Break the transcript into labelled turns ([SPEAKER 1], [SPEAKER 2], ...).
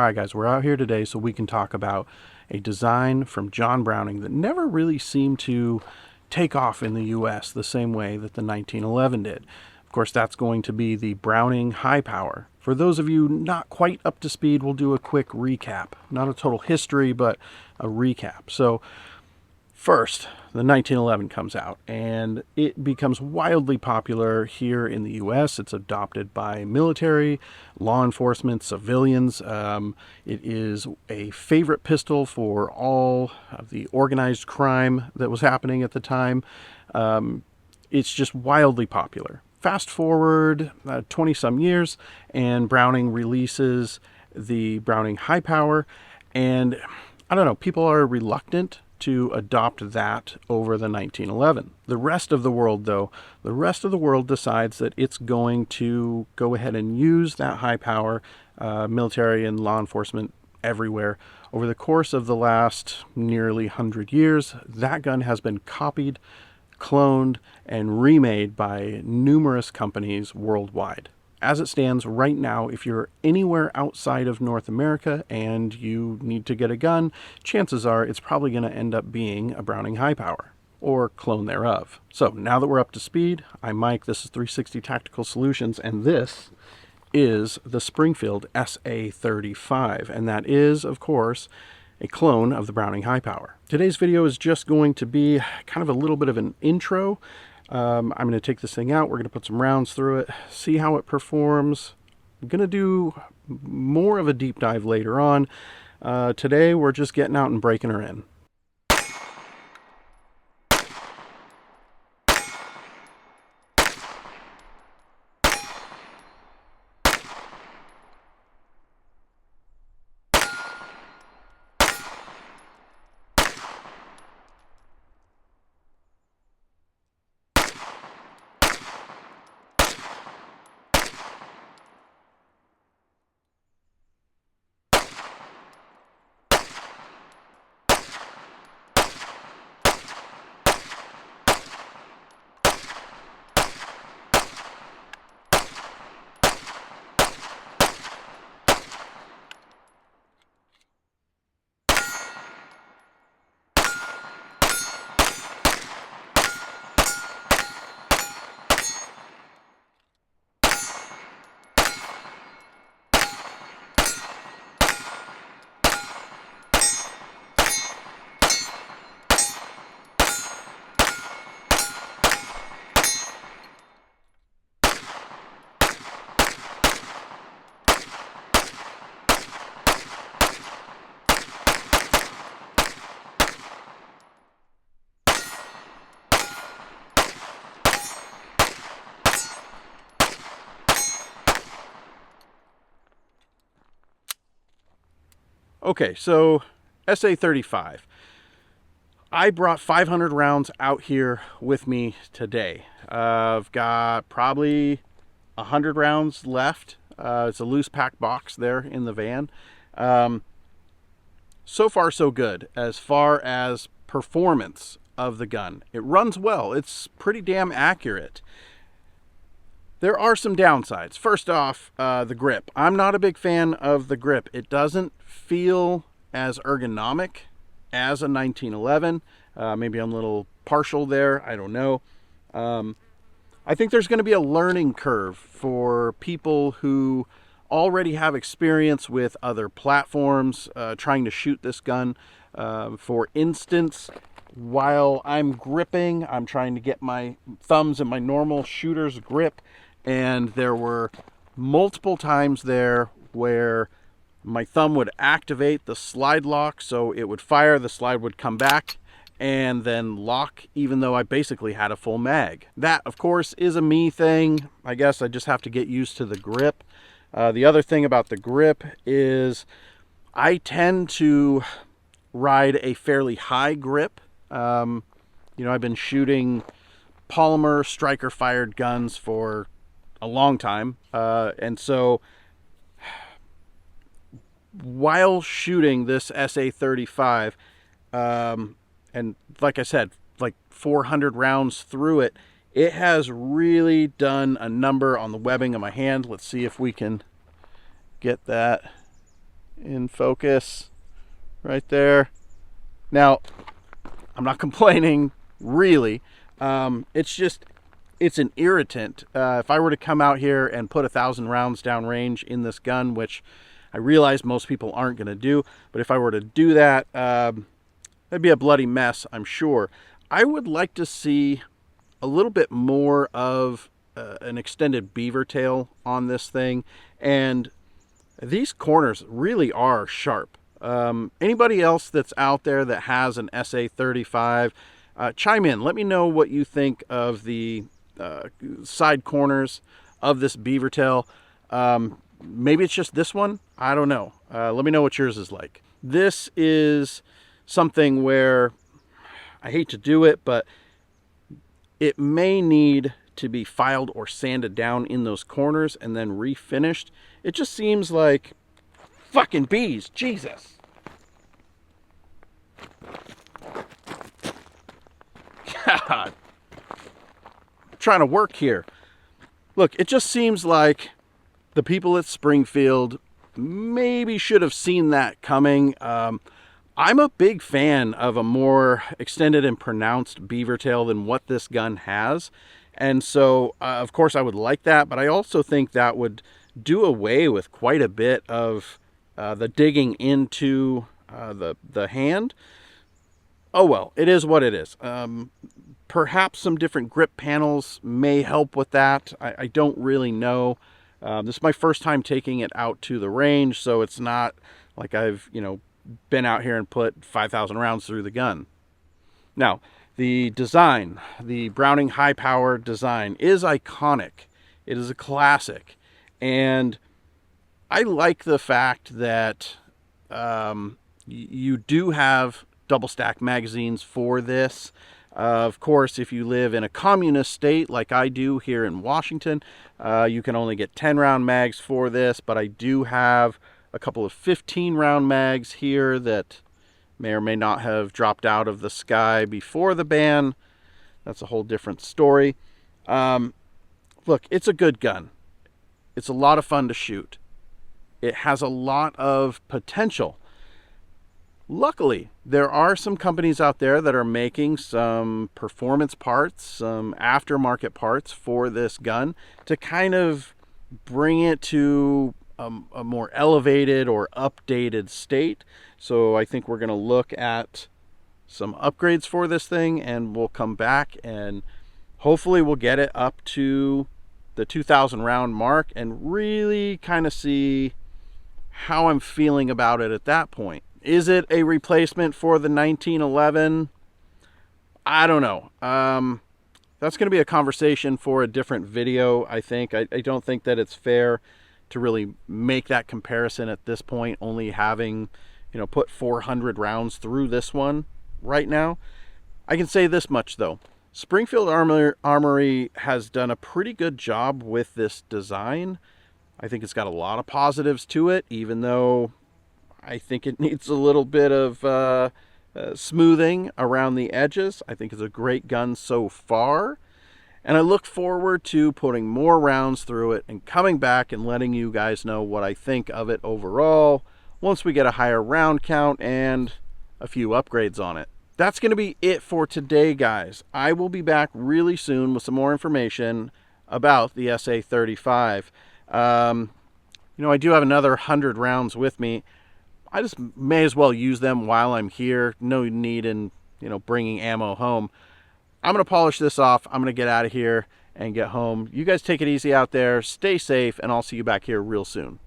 [SPEAKER 1] All right, guys, we're out here today so we can talk about a design from John Browning that never really seemed to take off in the US the same way that the 1911 did. Of course, that's going to be the Browning HiPower. For those of you not quite up to speed, we'll do a quick recap. Not a total history, but a recap. So first, the 1911 comes out, and it becomes wildly popular here in the U.S. It's adopted by military, law enforcement, civilians. It is a favorite pistol for all of the organized crime that was happening at the time. It's just wildly popular. Fast forward 20-some years, and Browning releases the Browning HiPower, and I don't know, people are reluctant to adopt that over the 1911. The rest of the world, though, decides that it's going to go ahead and use that HiPower, military and law enforcement everywhere. Over the course of the last nearly 100 years, that gun has been copied, cloned, and remade by numerous companies worldwide. As it stands right now, if you're anywhere outside of North America and you need to get a gun, chances are it's probably going to end up being a Browning HiPower or clone thereof. So now that we're up to speed, I'm Mike, this is 360 Tactical Solutions, and this is the Springfield SA35, and that is, of course, a clone of the Browning HiPower. Today's video is just going to be kind of a little bit of an intro. I'm going to take this thing out, we're going to put some rounds through it, see how it performs. I'm going to do more of a deep dive later on. Today we're just getting out and breaking her in. Okay, so SA35. I brought 500 rounds out here with me today. I've got probably 100 rounds left. It's a loose pack box there in the van. So far, so good as far as performance of the gun. It runs well. It's pretty damn accurate. There are some downsides. First off, the grip. I'm not a big fan of the grip. It doesn't feel as ergonomic as a 1911. Maybe I'm a little partial there. I don't know. I think there's going to be a learning curve for people who already have experience with other platforms trying to shoot this gun. For instance, while I'm gripping, I'm trying to get my thumbs in my normal shooter's grip, and there were multiple times there where my thumb would activate the slide lock, so it would fire, the slide would come back, and then lock, even though I basically had a full mag. That, of course, is a me thing. I guess I just have to get used to the grip. The other thing about the grip is I tend to ride a fairly high grip. You know, I've been shooting polymer striker-fired guns for a long time, and so while shooting this SA35, and like I said, like 400 rounds through it, it has really done a number on the webbing of my hand. Let's see if we can get that in focus right there. Now, I'm not complaining, really. It's an irritant. If I were to come out here and put 1,000 rounds downrange in this gun, which I realize most people aren't going to do, but if I were to do that, that'd be a bloody mess, I'm sure. I would like to see a little bit more of an extended beaver tail on this thing, and these corners really are sharp. Anybody else that's out there that has an SA35, chime in. Let me know what you think of the side corners of this beaver tail. Maybe it's just this one. I don't know. Let me know what yours is like. This is something where I hate to do it, but it may need to be filed or sanded down in those corners and then refinished. It just seems like fucking bees. Jesus. God. I'm trying to work here. Look, it just seems like the people at Springfield maybe should have seen that coming. I'm a big fan of a more extended and pronounced beaver tail than what this gun has. And so, of course, I would like that, but I also think that would do away with quite a bit of the digging into the hand. Oh well, it is what it is. Perhaps some different grip panels may help with that. I don't really know. This is my first time taking it out to the range, so it's not like I've, been out here and put 5,000 rounds through the gun. Now, the design, the Browning HiPower design is iconic. It is a classic. And I like the fact that you do have double stack magazines for this. Of course, if you live in a communist state like I do here in Washington, you can only get 10 round mags for this, but I do have a couple of 15 round mags here that may or may not have dropped out of the sky before the ban. That's a whole different story. Look, it's a good gun. It's a lot of fun to shoot. It has a lot of potential. Luckily, there are some companies out there that are making some performance parts, some aftermarket parts for this gun to kind of bring it to a more elevated or updated state. So I think we're going to look at some upgrades for this thing, and we'll come back and hopefully we'll get it up to the 2,000 round mark and really kind of see how I'm feeling about it at that point. Is it a replacement for the 1911? I don't know. That's going to be a conversation for a different video, I think. I don't think that it's fair to really make that comparison at this point, only having, put 400 rounds through this one right now. I can say this much, though. Springfield Armory has done a pretty good job with this design. I think it's got a lot of positives to it, even though I think it needs a little bit of smoothing around the edges. I think it's a great gun so far. And I look forward to putting more rounds through it and coming back and letting you guys know what I think of it overall once we get a higher round count and a few upgrades on it. That's going to be it for today, guys. I will be back really soon with some more information about the SA35. I do have another 100 rounds with me. I just may as well use them while I'm here. No need in, bringing ammo home. I'm going to polish this off. I'm going to get out of here and get home. You guys take it easy out there. Stay safe, and I'll see you back here real soon.